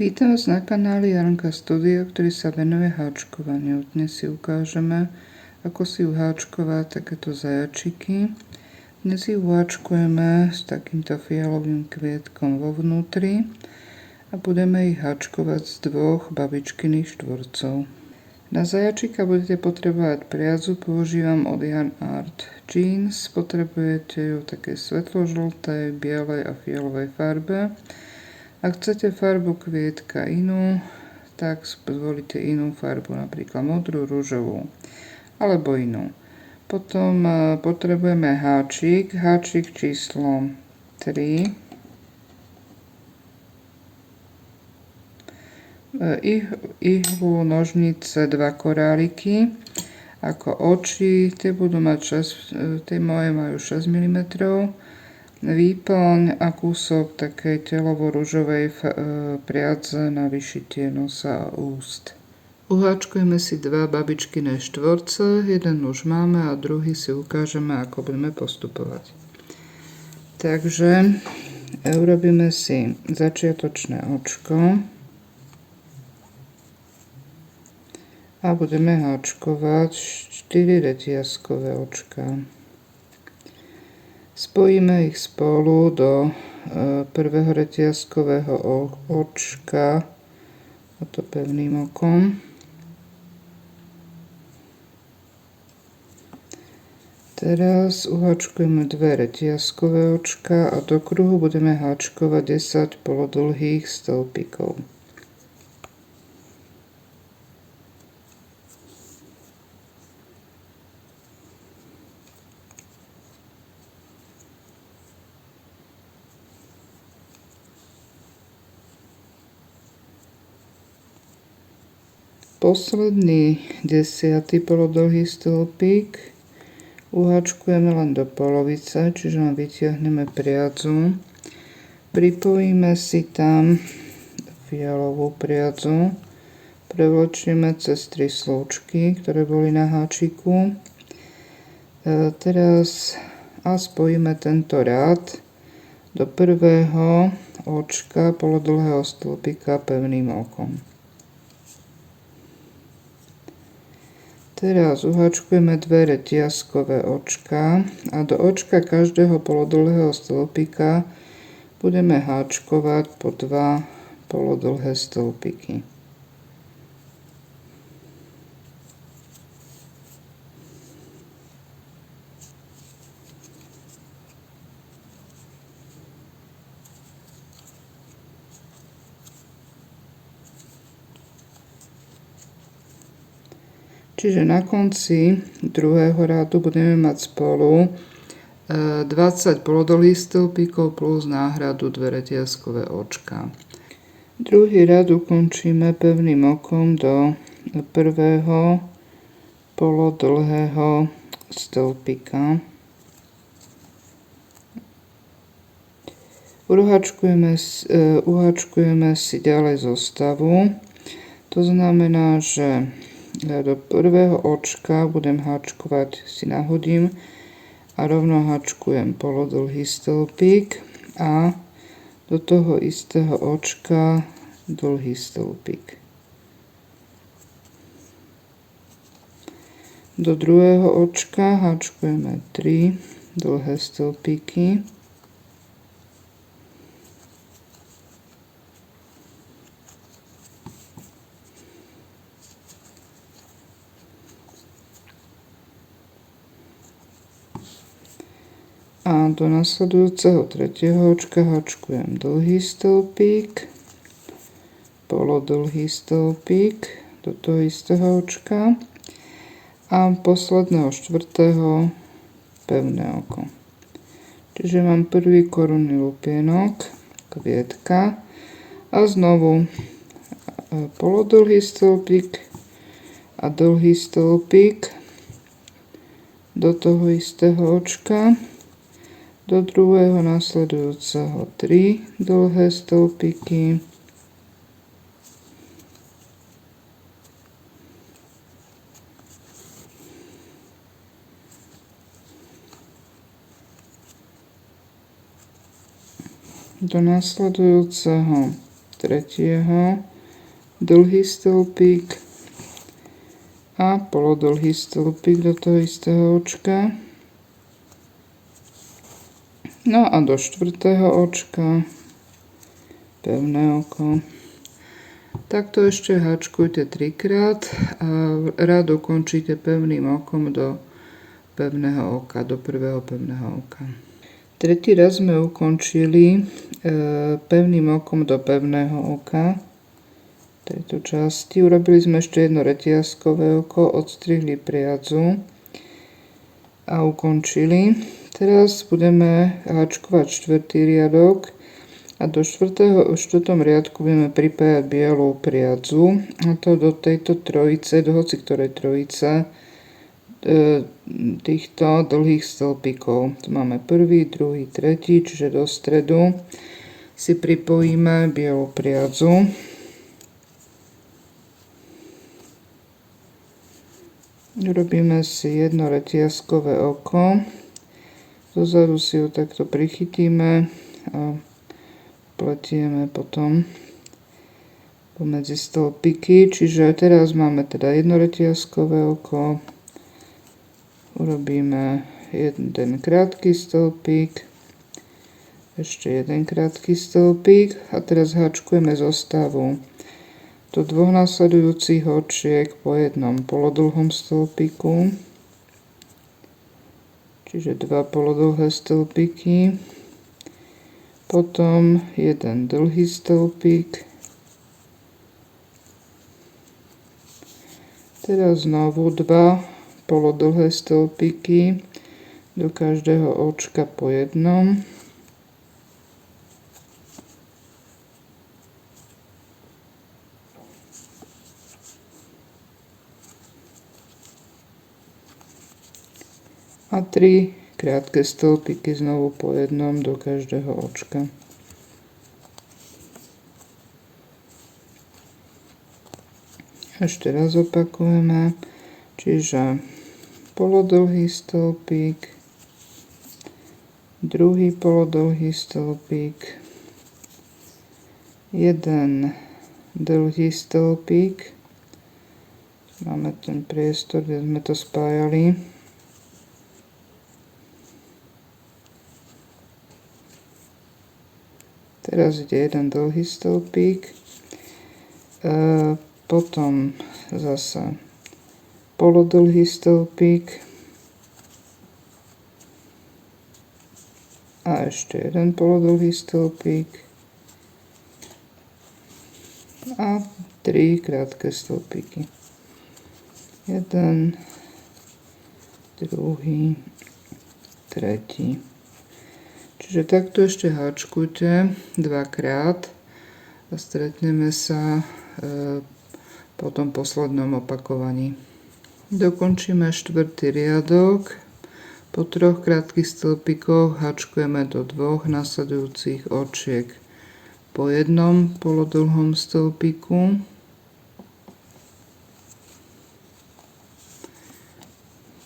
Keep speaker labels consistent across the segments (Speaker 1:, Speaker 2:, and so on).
Speaker 1: Vítam vás na kanáli Janka Studio, ktorý sa venuje háčkovaniu. Dnes si ukážeme, ako si uháčkovať takéto zajačiky. Dnes ich uháčkujeme s takýmto fialovým kvietkom vo vnútri a budeme ich háčkovať z dvoch babičkyných štvorcov. Na zajačika budete potrebovať priadzu, používam od Jan Art Jeans. Potrebujete ju v takej svetlo-žltej, bielej a fialovej farbe. Ak chcete farbu kvietka inú, tak zvolite inú farbu, napríklad modrú, ružovú alebo inú. Potom potrebujeme háčik číslo 3, ihlu, nožnice, 2 koráliky, ako oči, tie budú mať 6, tie moje majú 6 mm, výplň a kúsok takej telovo-ružovej priadze na vyšitie nosa a úst. Uháčkujeme si 2 babičkyné štvorce, jeden už máme a druhý si ukážeme, ako budeme postupovať. Takže urobíme si začiatočné očko a budeme háčkovať 4 reťazkové očka. Spojíme ich spolu do prvého reťazkového očka, a to pevným okom. Teraz uháčkujeme 2 reťazkové očka a do kruhu budeme háčkovať 10 polodlhých stĺpikov. Posledný 10. polodlhý stĺpik uháčkujeme len do polovice, čiže len vytiahneme priadzu. Pripojíme si tam fialovú priadzu, prevlečíme cez 3 slúčky, ktoré boli na háčiku. Teraz spojíme tento rad do prvého očka polodlhého stĺpika pevným okom. Teraz uháčkujeme 2 reťazkové očka a do očka každého polodlhého stĺpika budeme háčkovať po 2 polodlhé stĺpiky. Čiže na konci druhého radu budeme mať spolu 20 polodlhých stĺpikov plus náhradu 2 reťazkové očka. Druhý rad ukončíme pevným okom do prvého polodlhého stĺpika. Uháčkujeme si ďalej zostavu. To znamená, že do prvého očka budem háčkovať, si nahodím a rovno háčkujem polodlhý stĺpik a do toho istého očka dlhý stĺpik. Do druhého očka háčkujeme 3 dlhé stĺpiky. A do nasledujúceho tretieho očka háčkujem dlhý stĺpik, polodlhý stĺpik do toho istého očka a posledného štvrtého pevné oko. Čiže mám prvý korunný lupienok kvietka a znovu polodlhý stĺpik a dlhý stĺpik do toho istého očka. Do druhého nasledujúceho 3 dlhé stĺpiky. Do nasledujúceho tretieho dlhý stĺpik a polodlhý stĺpik do toho istého očka. No a do štvrtého očka pevné oko. Takto ešte háčkujte 3-krát a rád ukončíte pevným okom do pevného oka, do prvého pevného oka. Tretí raz sme ukončili pevným okom do pevného oka tejto časti. Urobili sme ešte jedno reťazkové oko, odstrihli priadzu a ukončili. Teraz budeme háčkovať štvrtý riadok a do štvrtom riadku budeme pripájať bielú priadzu, a to do tejto trojice, do hoci ktorej trojice týchto dlhých stĺpikov. Tu máme prvý, druhý, tretí, čiže do stredu si pripojíme bielu priadzu. Urobíme si jedno reťazkové oko. Dozadu si ho takto prichytíme a pletieme potom pomedzi stĺpiky. Čiže teraz máme teda jedno reťazkové oko. Urobíme jeden krátky stĺpik, ešte jeden krátky stĺpik a teraz háčkujeme zostavu do dvoch nasledujúcich očiek po jednom polodlhom stĺpiku, čiže dva polodlhé stĺpiky, potom jeden dlhý stĺpik, teraz znovu dva polodlhé stĺpiky, do každého očka po jednom. A 3 krátke stĺpiky znovu po jednom do každého očka. Ešte raz opakujeme, čiže polodlhý stĺpik, druhý polodlhý stĺpik, jeden dlhý stĺpik, máme ten priestor, kde sme to spájali, teraz ide jeden dlhý stĺpik, potom zase polodlhý stĺpik a ešte jeden polodlhý stĺpik a 3 krátke stĺpiky. Jeden, druhý, tretí. Čiže takto ešte háčkujte 2-krát a stretneme sa po tom poslednom opakovaní. Dokončíme štvrtý riadok. Po 3 krátkych stĺpikoch háčkujeme do 2 nasledujúcich očiek po jednom polodlhom stĺpiku.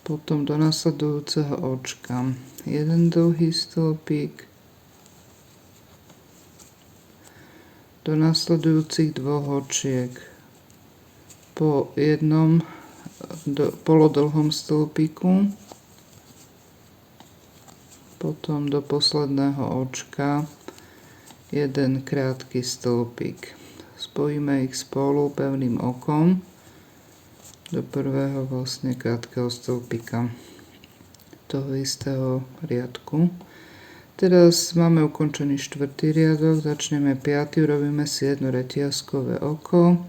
Speaker 1: Potom do nasledujúceho očka jeden dlhý stĺpik. Do nasledujúcich 2 očiek po jednom polodlhom stĺpiku, potom do posledného očka jeden krátky stĺpik. Spojíme ich spolu pevným okom do prvého vlastne krátkeho stĺpika toho istého riadku. Teraz máme ukončený štvrtý riadok, začneme 5. Urobíme si jedno reťazkové oko.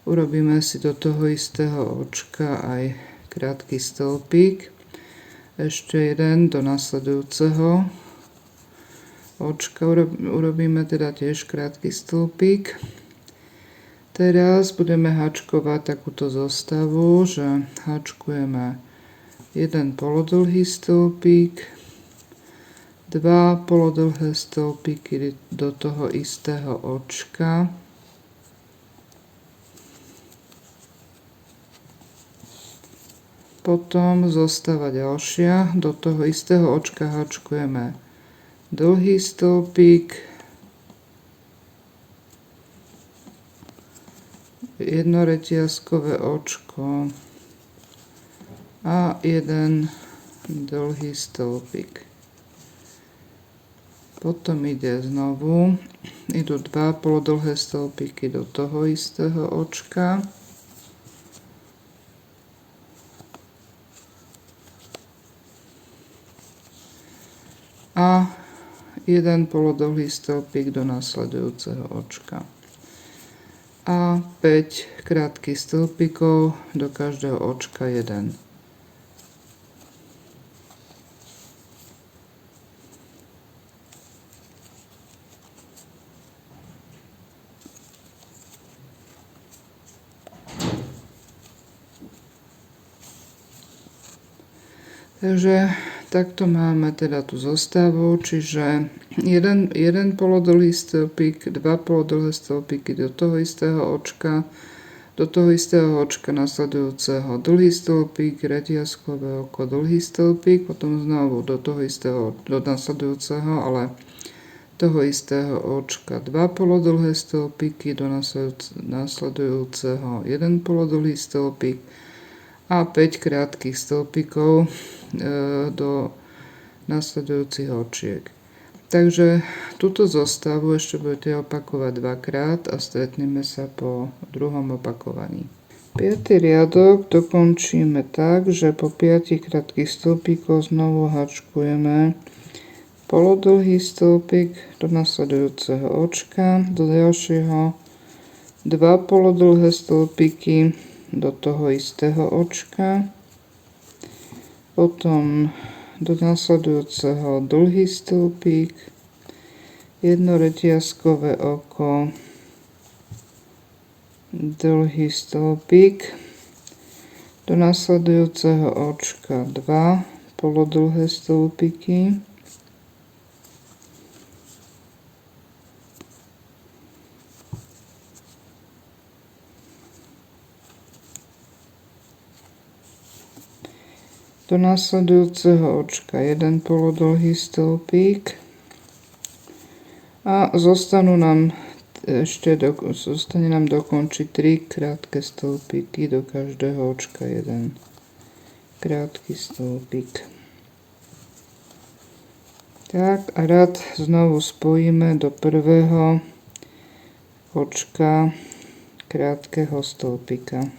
Speaker 1: Urobíme si do toho istého očka aj krátky stĺpik. Ešte jeden do nasledujúceho očka. Urobíme teda tiež krátky stĺpik. Teraz budeme háčkovať takúto zostavu, že háčkujeme jeden polodlhý stĺpik, 2 polodlhé stĺpiky do toho istého očka, potom zostáva ďalšia, do toho istého očka háčkujeme dlhý stĺpik, jedno reťazkové očko a jeden dlhý stĺpik. Potom idú dva polodlhé stĺpiky do toho istého očka. A jeden polodlhý stĺpik do nasledujúceho očka. A 5 krátkych stĺpikov do každého očka 1. Takže takto máme teda tú zostavu, čiže jeden polodlhý stĺpik, dva polodlhé stĺpiky do toho istého očka nasledujúceho dlhý stĺpik, reťazkové oko, dlhý stĺpik, potom znovu do toho istého, do nasledujúceho, ale toho istého očka dva polodlhé stĺpiky, do nasledujúceho jeden polodlhý stĺpik a 5 krátkych stĺpikov do nasledujúcich očiek. Takže túto zostavu ešte budete opakovať dvakrát a stretneme sa po druhom opakovaní. 5. riadok dokončíme tak, že po 5 krátkych stĺpikoch znovu hačkujeme polodlhý stĺpik do nasledujúceho očka, do ďalšieho dva polodlhé stĺpiky do toho istého očka, potom do nasledujúceho dlhý stĺpik, jedno reťazkové oko, dlhý stĺpik, do nasledujúceho očka dva polodlhé stĺpiky, do nasledujúceho očka jeden polodlhý stĺpik a zostane nám dokončiť 3 krátke stĺpiky, do každého očka jeden krátky stĺpik. Tak a rad znovu spojíme do prvého očka krátkeho stĺpika,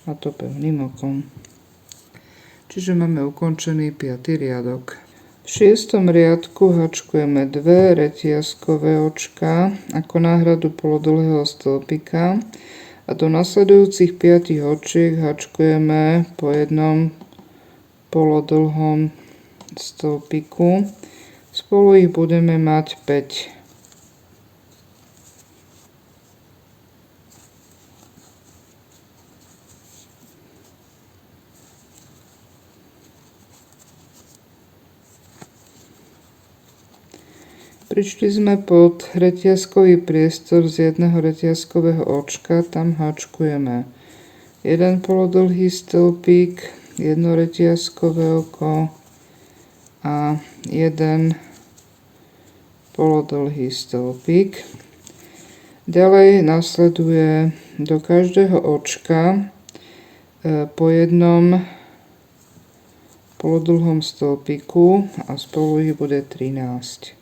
Speaker 1: a to pevným okom. Čiže máme ukončený 5. riadok. V 6. riadku hačkujeme 2 reťazkové očka ako náhradu polodlhého stĺpika a do nasledujúcich 5 očiek hačkujeme po jednom polodlhom stĺpiku. Spolu ich budeme mať 5. Prišli sme pod reťazkový priestor z jedného reťazkového očka, tam hačkujeme jeden polodlhý stĺpik, jedno reťazkové oko a jeden polodlhý stĺpik. Ďalej nasleduje do každého očka po jednom polodlhom stĺpiku a spolu ich bude 13.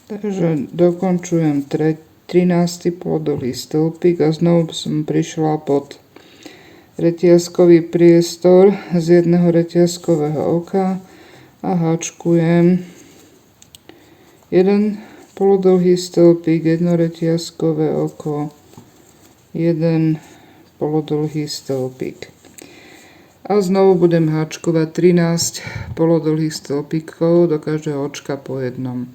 Speaker 1: Takže dokončujem 13. polodlhý stĺpik a znovu som prišla pod reťazkový priestor z jedného reťazkového oka a háčkujem jeden polodlhý stĺpik, jedno reťazkové oko, jeden polodlhý stĺpik. A znovu budem háčkovať 13 polodlhých stĺpikov do každého očka po jednom.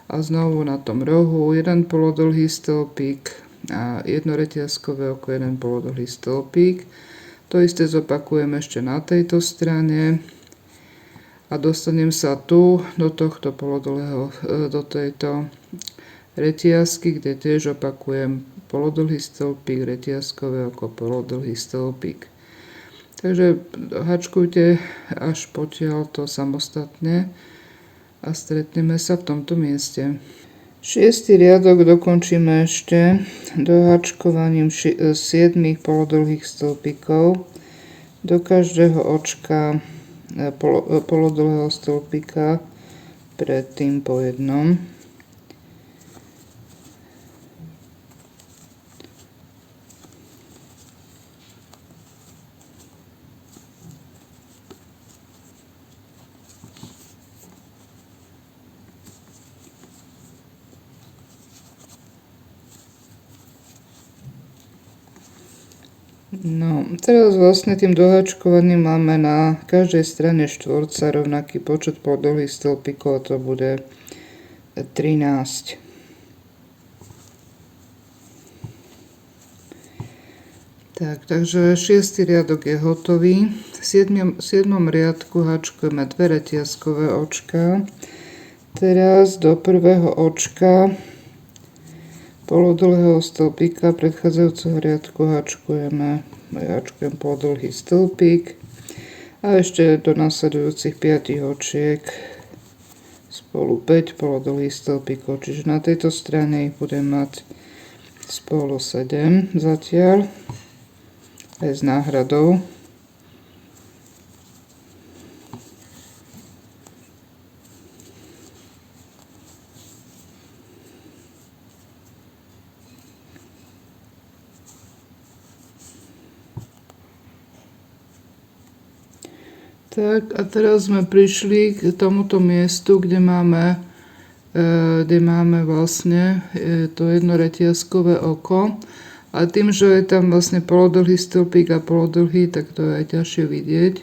Speaker 1: A znovu na tom rohu jeden polodlhý stĺpik a jedno reťazkové oko, jeden polodlhý stĺpik. To isté zopakujem ešte na tejto strane. A dostanem sa tu do tohto polodlhého, do tejto reťazky, kde tiež opakujem polodlhý stĺpik, reťazkové oko, polodlhý stĺpik. Takže hačkujte až potiaľ to samostatne a stretneme sa v tomto mieste. 6. riadok dokončíme ešte dohačkovaním 7 polodlhých stĺpikov do každého očka polodlhého stĺpika, predtým po jednom. No, teraz vlastne tým dohačkovaním máme na každej strane štvorca rovnaký počet polodlhých stĺpikov, a to bude 13. Takže 6. riadok je hotový. V 7. riadku hačkujeme dve reťazkové očka. Teraz do prvého očka polodlhého stĺpika predchádzajúceho riadku hačkujem polodlhý stĺpik a ešte do nasledujúcich 5 očiek spolu 5 polodlhých stĺpikov, čiže na tejto strane ich budem mať spolu 7 zatiaľ aj s náhradou. Tak a teraz sme prišli k tomuto miestu, kde máme vlastne to jedno reťazkové oko. A tým, že je tam vlastne polodlhý stĺpik a polodlhý, tak to je aj ťažšie vidieť.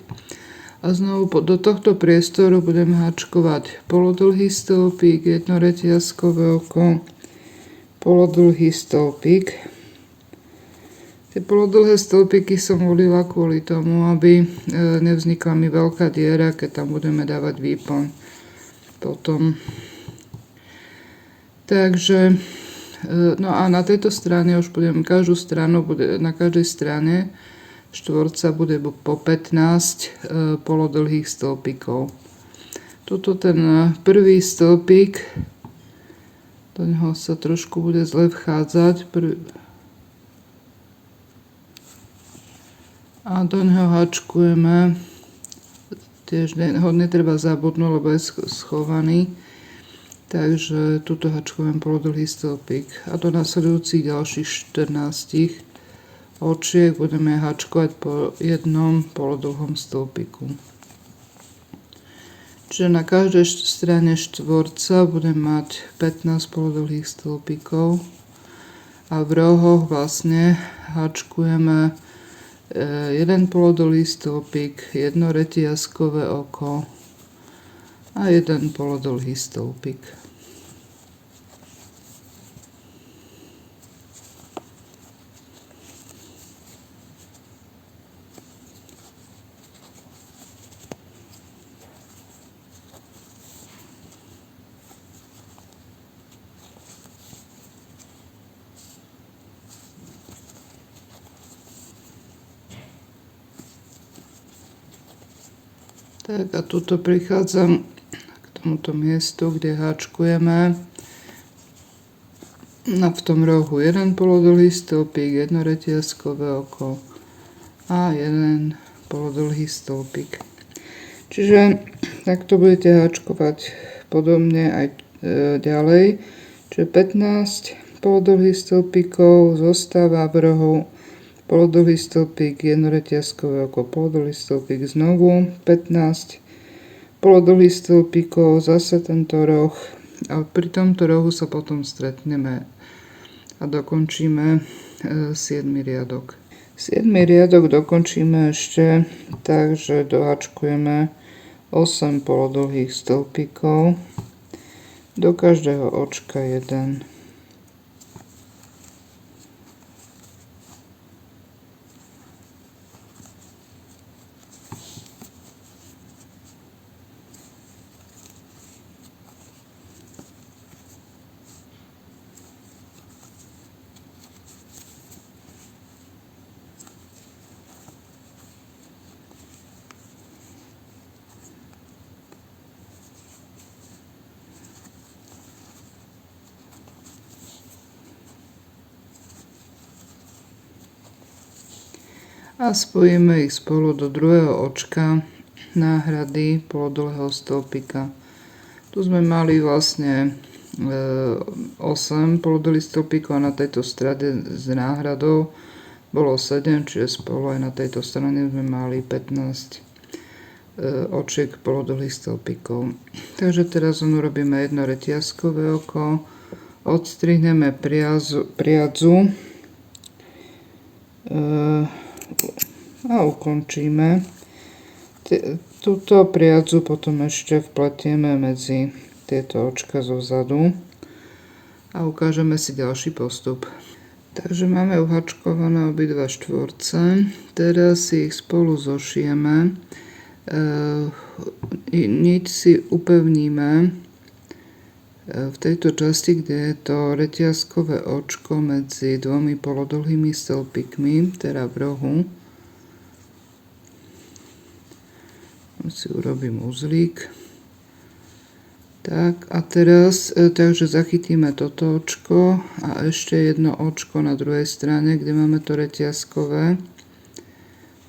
Speaker 1: A znovu do tohto priestoru budem háčkovať polodlhý stĺpik, jedno reťazkové oko, polodlhý stĺpik. Tie polodlhé stĺpiky som volila kvôli tomu, aby nevznikla mi veľká diera, keď tam budeme dávať výplň potom. Takže, no a na tejto strane už budem, na každej strane štvorca bude po 15 polodlhých stĺpikov. Tuto ten prvý stĺpik, do neho sa trošku bude zle vchádzať, a do neho hačkujeme, tiež ho netreba zabudnúť, lebo je schovaný, takže tuto hačkujem polodlhý stĺpik a do nasledujúcich ďalších 14 očiek budeme hačkovať po jednom polodlhom stĺpiku. Čiže na každej strane štvorca budem mať 15 polodlhých stĺpikov a v rohoch vlastne hačkujeme jeden polodlhý stĺpik, jedno reťazkové oko a jeden polodlhý stĺpik. Tak a tuto prichádzam k tomuto miestu, kde háčkujeme v tom rohu jeden polodlhý stĺpik, jedno reťazkové oko a jeden polodlhý stĺpik. Čiže takto budete háčkovať podobne aj ďalej. Čiže 15 polodlhých stĺpikov zostáva v rohu polodlhý stĺpik, jedno reťazkové oko, polodlhý stĺpik, znovu 15 polodlhých stĺpikov, zase tento roh a pri tomto rohu sa potom stretneme a dokončíme 7. riadok. 7. riadok dokončíme ešte tak, že dohačkujeme 8 polodlhých stĺpikov, do každého očka 1. A spojíme ich spolu do druhého očka náhrady polodlhého stĺpika. Tu sme mali vlastne 8 polodlhých stĺpikov a na tejto strane s náhradou bolo 7, čiže spolu aj na tejto strane sme mali 15 očiek polodlhých stĺpikov. Takže teraz urobíme jedno reťazkové oko, odstrihneme priadzu a ukončíme. Túto priadzu potom ešte vpletieme medzi tieto očka zo vzadu a ukážeme si ďalší postup. Takže máme uhačkované obidva štvorce, teraz si ich spolu zošijeme, niť si upevníme v tejto časti, kde je to reťazkové očko medzi dvomi polodlhými stĺpikmi, teda v rohu. Si urobím uzlík. Tak a teraz, takže zachytíme toto očko a ešte jedno očko na druhej strane, kde máme to reťazkové.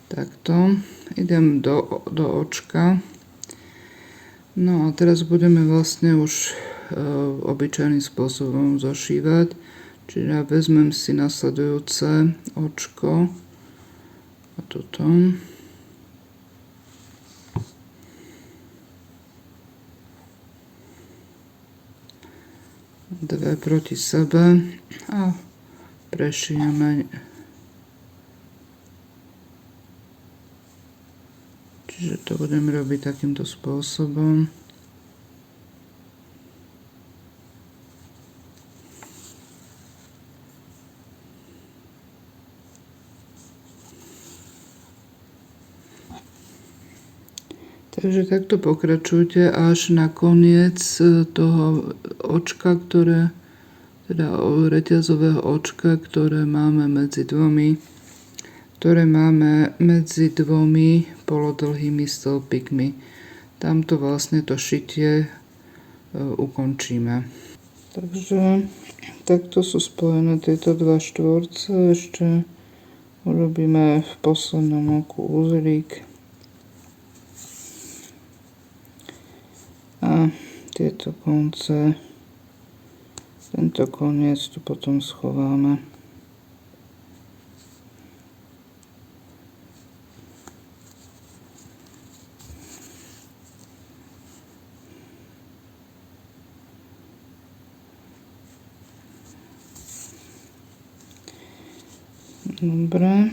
Speaker 1: Takto. Idem do očka. No a teraz budeme vlastne už obyčajným spôsobom zošívať. Čiže vezmem si nasledujúce očko a toto. Dve proti sebe a prešijeme. Čiže to budem robiť takýmto spôsobom. Takže takto pokračujte až na koniec toho očka, teda reťazového očka, ktoré máme medzi dvomi polodlhými stĺpikmi. Tamto vlastne to šitie ukončíme. Takže takto sú spojené tieto dva štvorce. Ešte urobíme v poslednom oku uzlík. A tieto konce, tento koniec tu potom schováme. Dobre,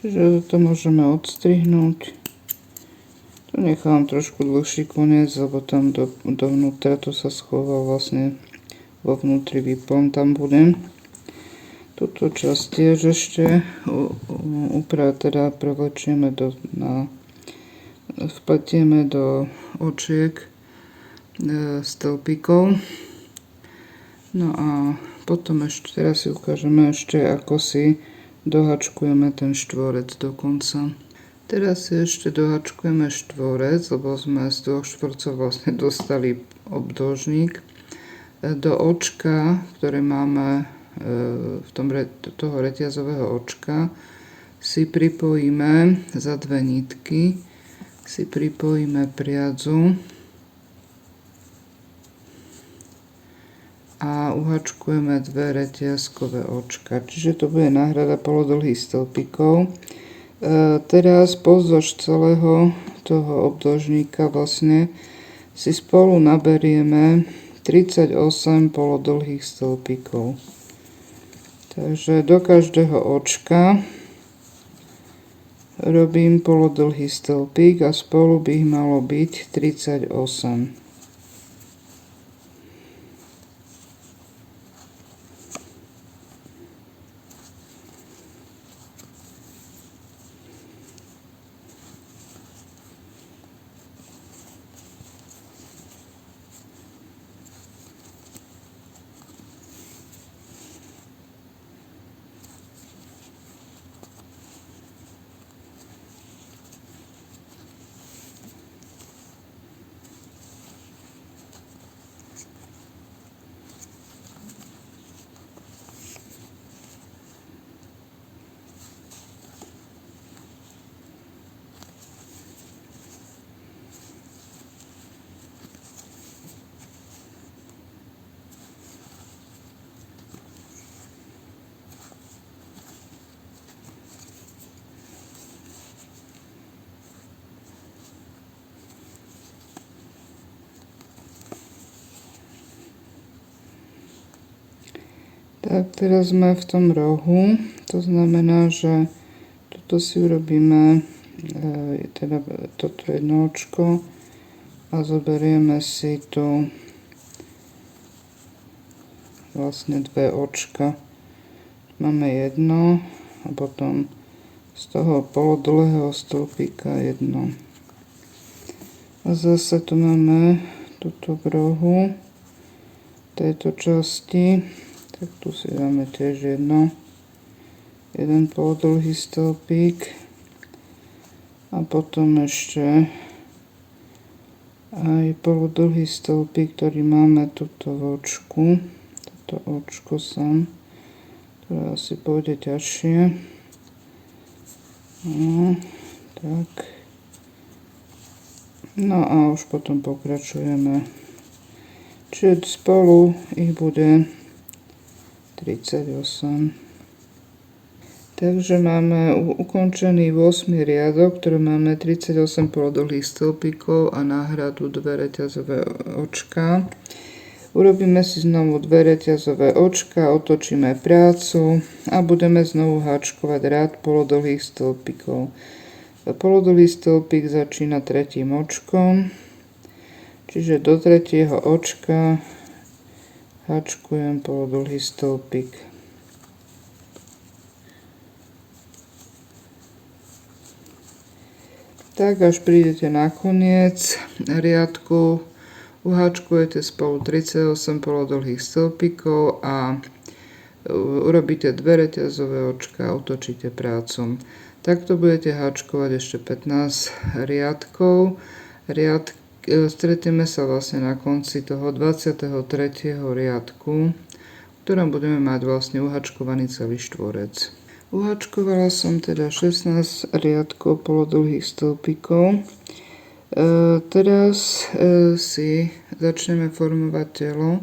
Speaker 1: čiže to môžeme odstrihnúť. Tu nechám trošku dlhší koniec, lebo tam dovnútra to sa schová vlastne vo vnútri výplň, tam budem. Túto časť tiež ešte prevlečieme vpletieme do očiek stĺpikov. No a potom ešte, teraz si ukážeme ešte, ako si dohačkujeme ten štvorec do konca. Teraz si ešte dohačkujeme štvorec, lebo sme z dvoch štvorcov vlastne dostali obdĺžnik. Do očka, ktoré máme toho reťazového očka, si pripojíme za dve nitky, si pripojíme priadzu a uhačkujeme 2 reťazkové očka. Čiže to bude náhrada polodlhých stĺpikov. Teraz pozdĺž celého toho obdĺžníka vlastne si spolu naberieme 38 polodlhých stĺpikov. Takže do každého očka robím polodlhý stĺpik a spolu by ich malo byť 38. Tak teraz sme v tom rohu, to znamená, že toto si urobíme, teda toto jedno očko a zoberieme si tu vlastne 2 očka. Máme jedno a potom z toho polodlhého stĺpika jedno. A zase tu máme túto v rohu tejto časti. Tak tu si dáme tiež jeden polodlhý stĺpik a potom ešte aj polodlhý stĺpik, ktorý máme tuto v očku, toto očko sem, ktoré asi pôjde ťažšie. No, tak. No a už potom pokračujeme. Čiže spolu ich bude 38. Takže máme ukončený 8. riadok, ktorý máme 38 polodlhých stĺpikov a náhradu 2 reťazové očka. Urobíme si znovu 2 reťazové očka, otočíme prácu a budeme znovu háčkovať rád polodlhých stĺpikov. Polodlhý stĺpik začína 3. očkom, čiže do 3. očka háčkujem polodlhý stĺpik. Tak až prídete na koniec riadku, uháčkujete spolu 38 polodlhých stĺpikov a urobíte 2 reťazové očka a otočíte prácom. Takto budete háčkovať ešte 15 riadkov. Stretneme sa vlastne na konci toho 23. riadku, v ktorom budeme mať vlastne uhačkovaný celý štvorec. Uhačkovala som teda 16 riadkov polodlhých stĺpikov. Teraz si začneme formovať telo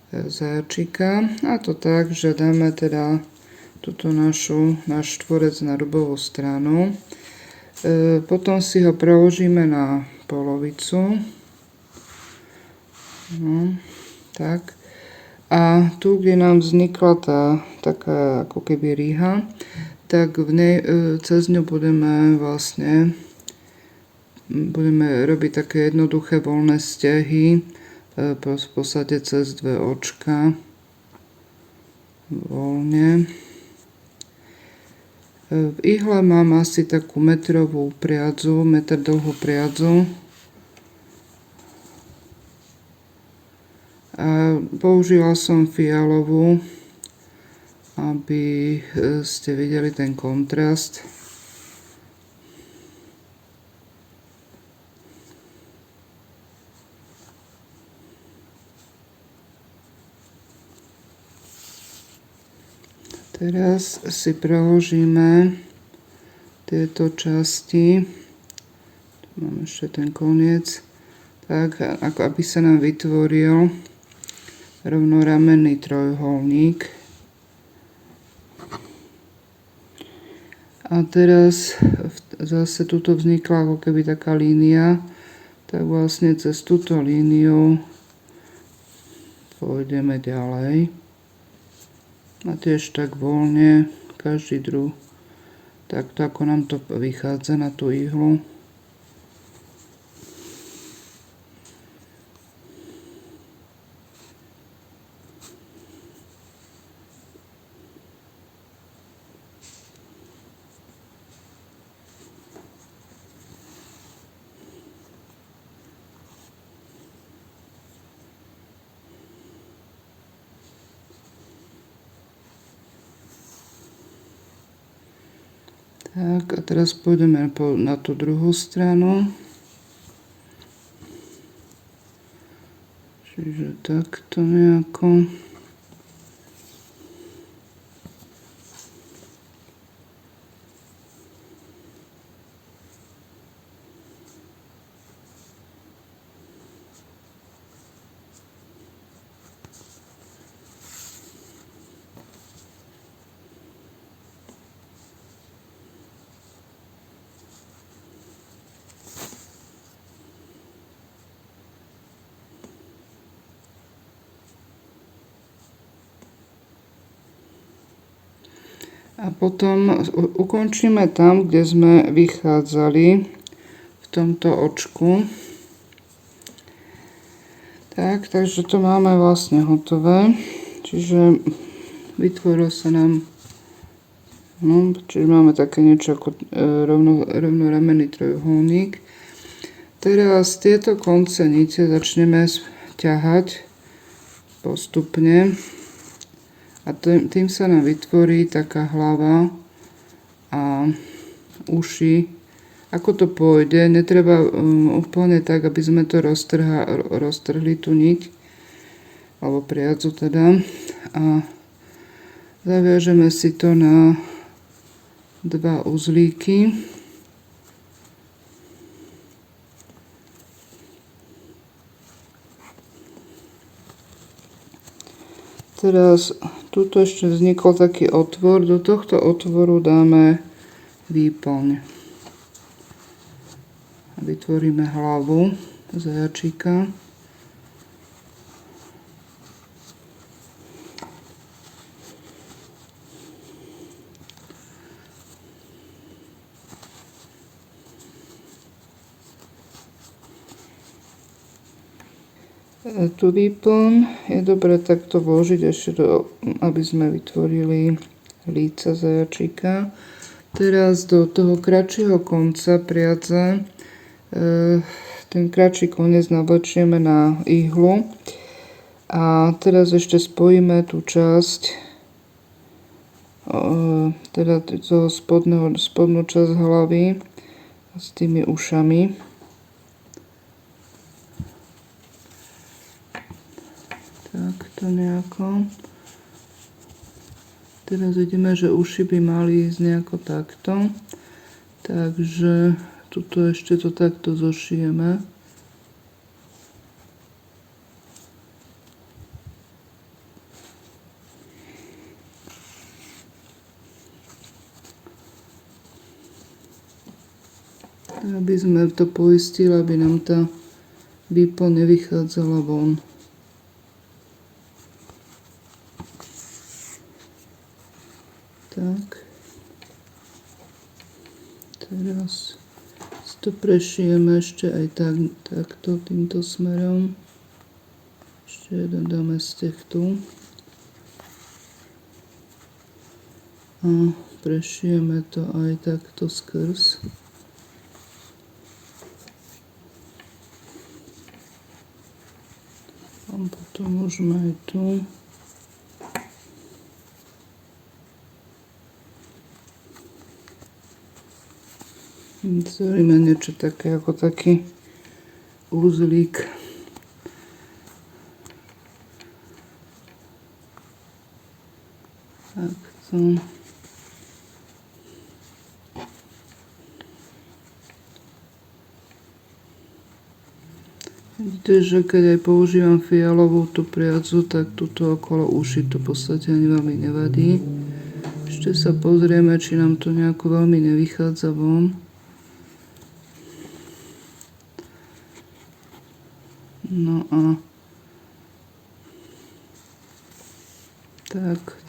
Speaker 1: zajačika, a to tak, že dáme teda túto náš štvorec na rubovú stranu. Potom si ho preložíme na polovicu. No, tak. A tu, kde nám vznikla tá taká ako keby rýha, tak v nej, cez ňu budeme robiť také jednoduché voľné stehy, v podstate cez 2 očka. Voľne. V ihle mám asi takú metrovú priadzu, metr dlhú priadzu. A použila som fialovú, aby ste videli ten kontrast. Teraz si preložíme tieto časti, tu mám ešte ten koniec, tak ako aby sa nám vytvoril rovnoramenný trojuholník. A teraz zase tuto vznikla ako keby taká línia, tak vlastne cez túto líniu pôjdeme ďalej. A tiež tak voľne, každý druh, takto ako nám to vychádza na tú ihlu. Tak a teraz pôjdeme na tú druhú stranu. Čiže takto nejako. A potom ukončíme tam, kde sme vychádzali v tomto očku. Tak, takže to máme vlastne hotové. Čiže vytvoril sa nám, čiže máme také niečo ako rovnoramenný trojuholník. Teraz tieto konce nice začneme ťahať postupne. A tým sa nám vytvorí taká hlava a uši. Ako to pôjde, netreba úplne tak, aby sme to roztrhli tú niť, alebo priadzu teda. A zaviažeme si to na 2 uzlíky. Teraz tuto ešte vznikol taký otvor. Do tohto otvoru dáme výplň. Vytvoríme hlavu zajačíka. Tu výplň je dobre takto vložiť ešte, aby sme vytvorili líca zajačíka. Teraz do toho kratšieho konca priadze ten kratší koniec navlečieme na ihlu. A teraz ešte spojíme tú časť, teda spodnú časť hlavy s tými ušami. Takto nejako. Teraz vidíme, že uši by mali ísť nejako takto. Takže tuto ešte to takto zošijeme. Aby sme to poistili, aby nám tá výplň nevychádzala von. Tak. Teraz to prešijeme ešte aj takto, týmto smerom. Ešte jeden dáme steh tu. A prešijeme to aj takto skrz. A potom môžeme aj tu. Vytvoríme niečo také ako taký úzlík. Takto. Vidíte, že keď aj používam fialovú tú priadzu, tak tuto okolo uši to v podstate ani veľmi nevadí. Ešte sa pozrieme, či nám to nejako veľmi nevychádza von. No a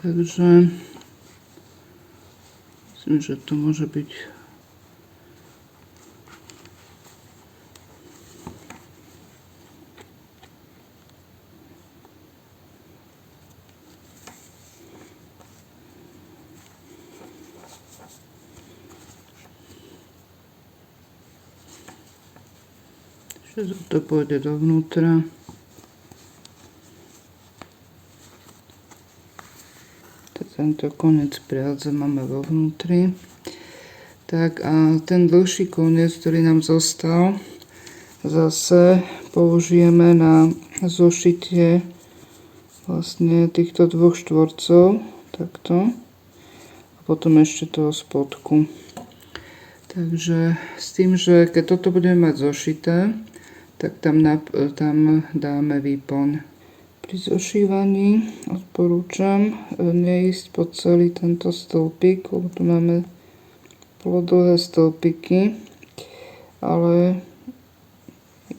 Speaker 1: takže myslím, že to môže byť že to pôjde dovnútra. Tento koniec priadze máme vo vnútri. Tak a ten dlhší koniec, ktorý nám zostal, zase použijeme na zošitie vlastne týchto dvoch štvorcov. Takto. A potom ešte toho spodku. Takže s tým, že keď toto budeme mať zošité, tak tam dáme výplň. Pri zošívaní odporúčam neísť po celý tento stĺpik, lebo tu máme polodlhé stĺpiky, ale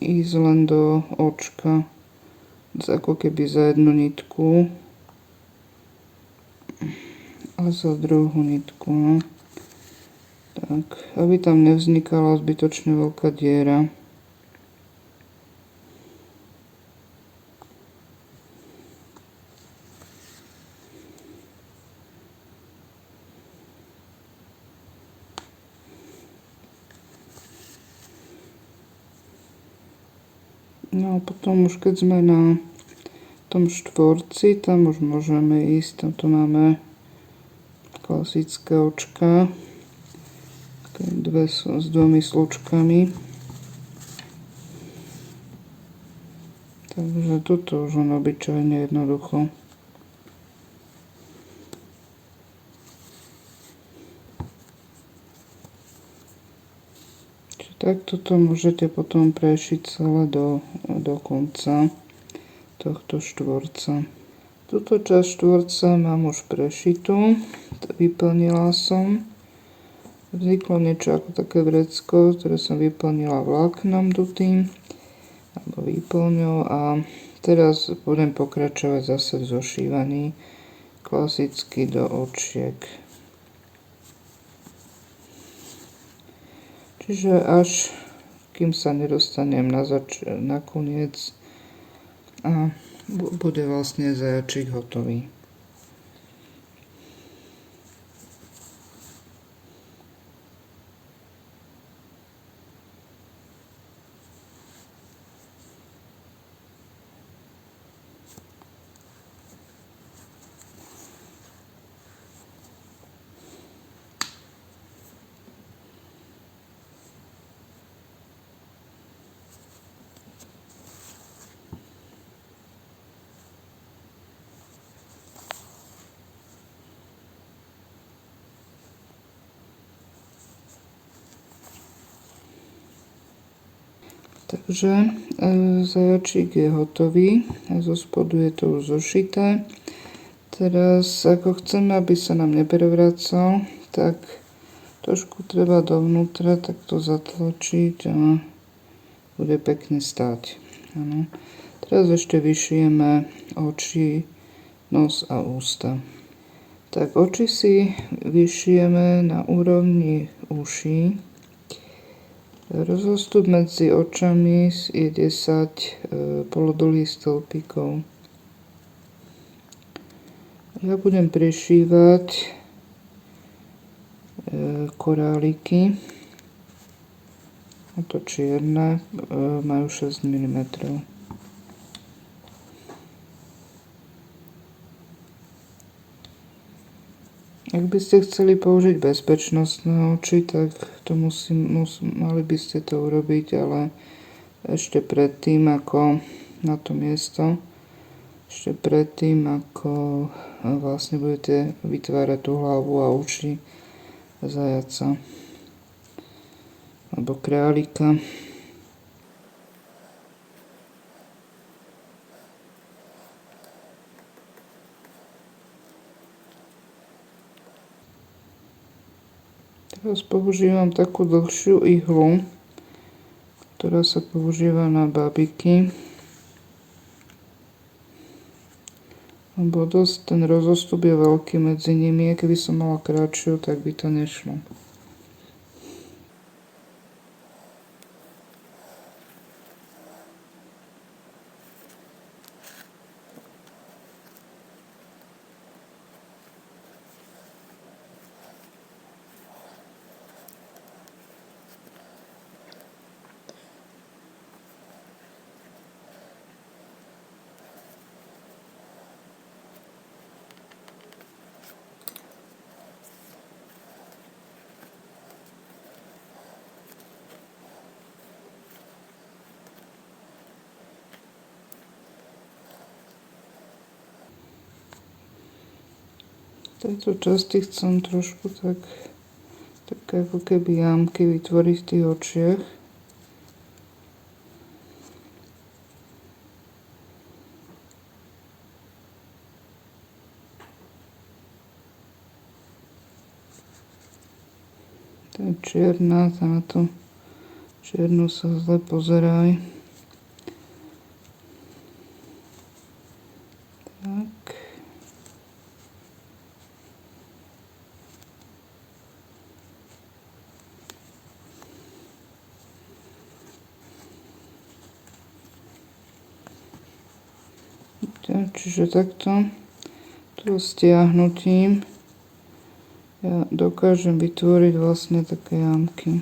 Speaker 1: ísť len do očka, ako keby za jednu nitku a za druhú nitku. No. Tak, aby tam nevznikala zbytočne veľká diera. No a potom už keď sme na tom štvorci, tam už môžeme ísť, tam tu máme klasické očka, s dvomi slučkami. Takže toto už len obyčajne jednoducho. Takto to môžete potom prešiť celé do konca tohto štvorca. Túto časť štvorca mám už prešitú, vyplnila som. Vzniklo niečo ako také vrecko, ktoré som vyplnila vláknom dutým alebo výplňou a teraz budem pokračovať zase v zošívaní klasicky do očiek. Čiže až kým sa nedostanem na koniec a bude vlastne zajačik hotový. Takže zajačík je hotový, zo spodu je to už zošité. Teraz ako chceme, aby sa nám neprevracal, tak trošku treba dovnútra takto zatlačiť a bude pekne stáť. Ano. Teraz ešte vyšijeme oči, nos a ústa. Tak oči si vyšijeme na úrovni uší. Rozostup medzi očami je 10 polodlhých stĺpikov. Ja budem prišívať koráliky. A to čierne majú 6 mm. Ak by ste chceli použiť bezpečnostné oči, tak to mali by ste to urobiť, ale ešte predtým, ako na to miesto, ešte predtým, ako vlastne budete vytvárať tú hlavu a uši zajaca alebo králika. Teraz používam takú dlhšiu ihlu, ktorá sa používa na babiky. Lebo dosť ten rozostup je veľký medzi nimi. Keby som mala kratšiu, tak by to nešlo. V tejto časti chcem trošku také ako keby jámky vytvoriť v tých očiach. To je čierna, tá na to čiernu sa zle pozeraj. Tak. Čiže takto stiahnutím ja dokážem vytvoriť vlastne také jámky.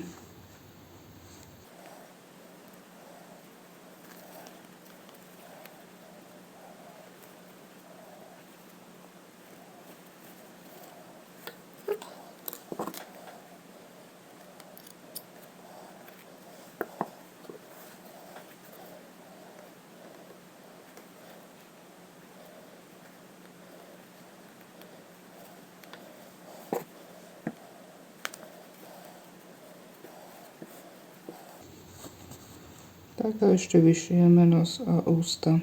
Speaker 1: Tak a ešte vyšijeme nos a ústa.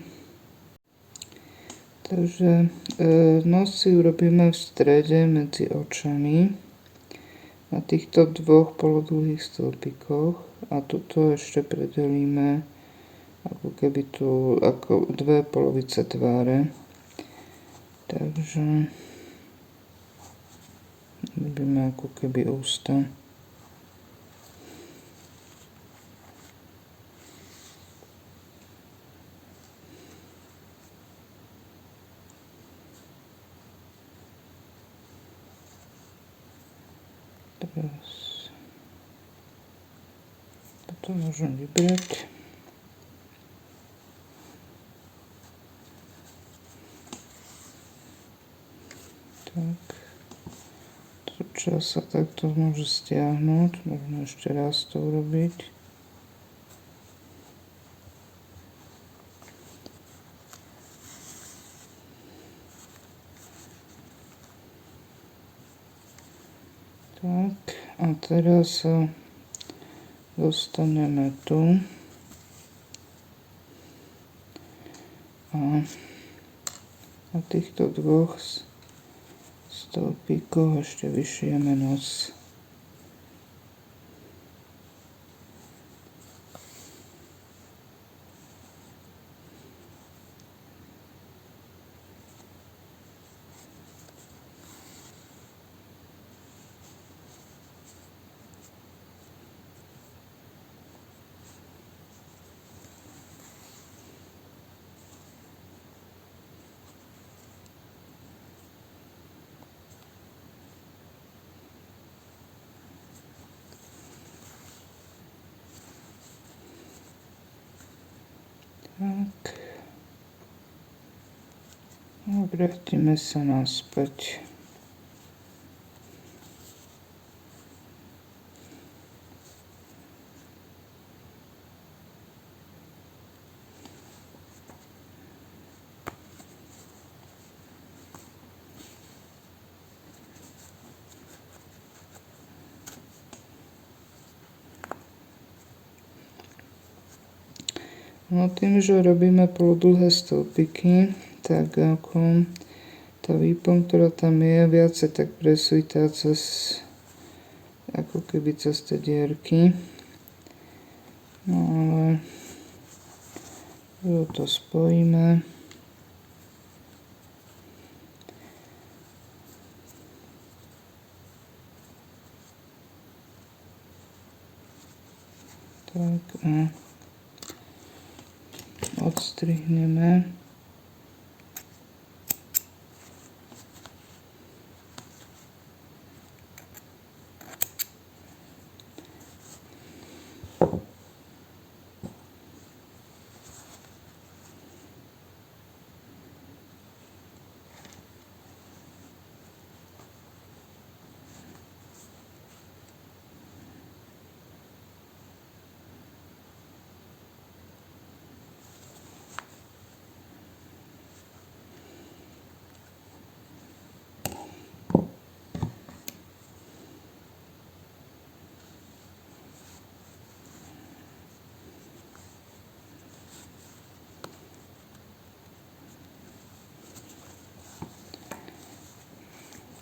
Speaker 1: Takže nos si urobíme v strede medzi očami na týchto dvoch polodlhých stĺpikoch a tuto ešte predelíme ako keby tu ako dve polovice tváre. Takže robíme ako keby ústa. Teraz toto môžem vybrať. Tak. Tu časť sa takto môže stiahnuť. Možno ešte raz to urobiť. Tak, a teraz sa dostaneme tu a na týchto dvoch stĺpikoch ešte vyšijeme nos. Tak. Obrátime sa naspäť. No tým, že robíme polodlhé stĺpiky, tak ako tá výplň, ktorá tam je, viacej tak presvítá cez ako keby cez tie dierky. No ale to spojíme. Tak a odstrihneme.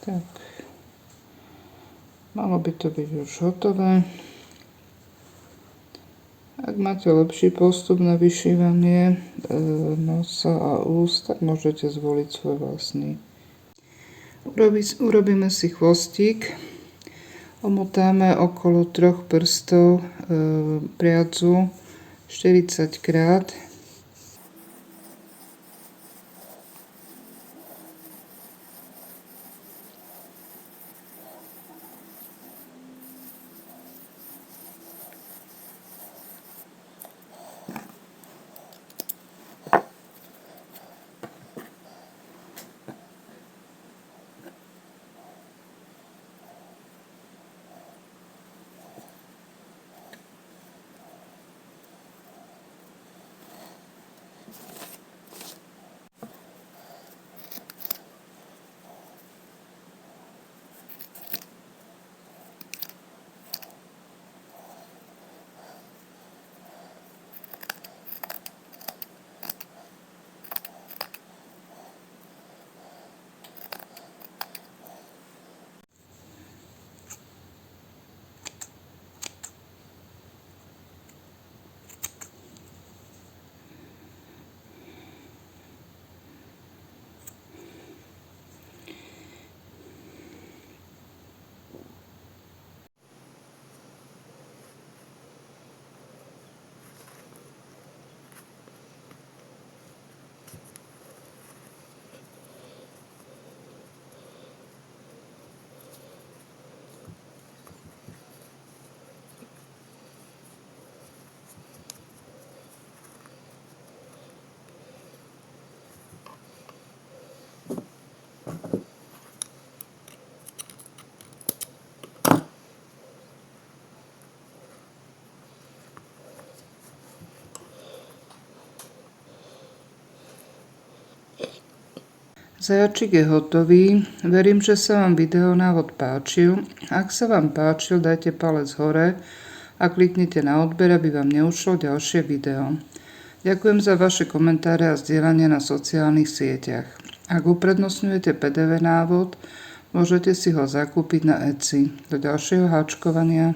Speaker 1: Tak, malo by to byť už hotové. Ak máte lepší postup na vyšívanie nosa a úst, tak môžete zvoliť svoj vlastný. Urobíme si chvostík. Omotáme okolo 3 prstov priadzu 40 krát. Zajačik je hotový. Verím, že sa vám videonávod páčil. Ak sa vám páčil, dajte palec hore a kliknite na odber, aby vám neušlo ďalšie video. Ďakujem za vaše komentáre a zdieľanie na sociálnych sieťach. Ak uprednostňujete PDF návod, môžete si ho zakúpiť na Etsy. Do ďalšieho háčkovania.